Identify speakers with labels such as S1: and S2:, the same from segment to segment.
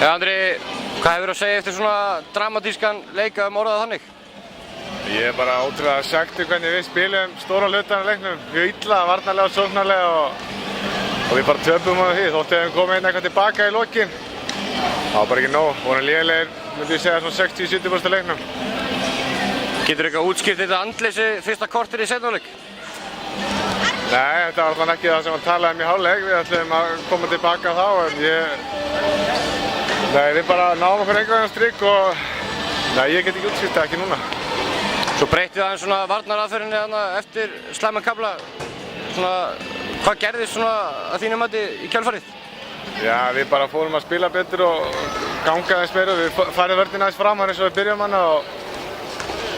S1: Andri, hvað hefur að segja eftir svona dramatískan leik að orða þannig?
S2: Ég er bara ótrúlega svekktur hvernig við spilum stóra hlutan af leiknum. Mjög illa, varnarlega og sóknarlega og við bara töpum á því. Þótt við hefum komið inn eitthvað tilbaka í lokin. Það var bara ekki nóg. Vorum lélegir, myndi ég segja, svona 60-70% af leiknum.
S1: Getur eitthvað útskýrt þetta andleysi fyrsta korter í seinni hálfleik?
S2: Nei, þetta var alltaf ekki það sem við talaðum í hálfleik. Við ætlum að koma tilbaka þá en við bara náðum okkur einhvern strik og ég get ekki útskýrt það, ekki núna.
S1: Svo breytið aðeins svona varnaraðferðinni þarna eftir slæman kafla. Hvað gerðist svona að þínu mati í kjölfarið?
S2: Já, við bara fórum að spila betur og ganga aðeins meira. Við færðum vörðina aðeins fram eins og við byrjum hana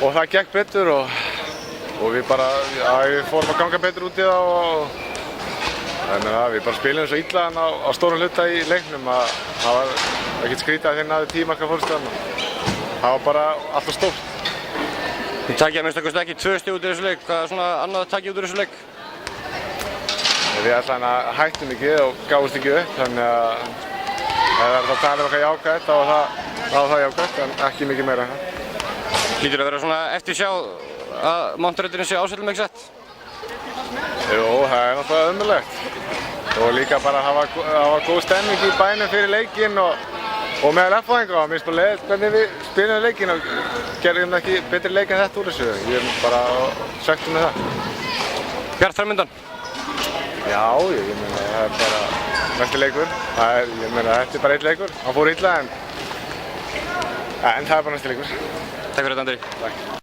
S2: og það gekk betur og við bara, við fórum að ganga betur út í það þannig að við bara spilum svo illa á stórum hluta í leiknum að það var ekkert skrítið að þeir náðu 10 marka fórstu þarna. Það var bara alltaf stórt.
S1: Þið takið að minnst okkur ekki 2 stig út í þessu leik. Hvað er svona annað takið út úr þessu leik?
S2: Við allavega hættum ekki og gáfumst ekki upp, þannig að ef það er að tala um eitthvað jákvætt þá var það jákvætt, en ekki mikið meira en það.
S1: Hlýtur að vera svona eftirsjá að Monterrey sé ásættum ekki sett?
S2: Jú, það er náttúrulega ömurlegt. Og líka bara að hafa góð stemning í bænum fyrir leikinn og meðal F-fæðinga. Mér finnst bara leiðilegt hvernig við spilum leikinn og gerðum ekki betri leik en þetta úr þessu. Ég er bara svekktur með það.
S1: Bjart framundan?
S2: Já, ég meina það er bara næsti leikur. Ég meina þetta er bara einn leikur. Hann fór illa en það er bara næsti leikur.
S1: Takk fyrir þetta, Andri.
S2: Takk.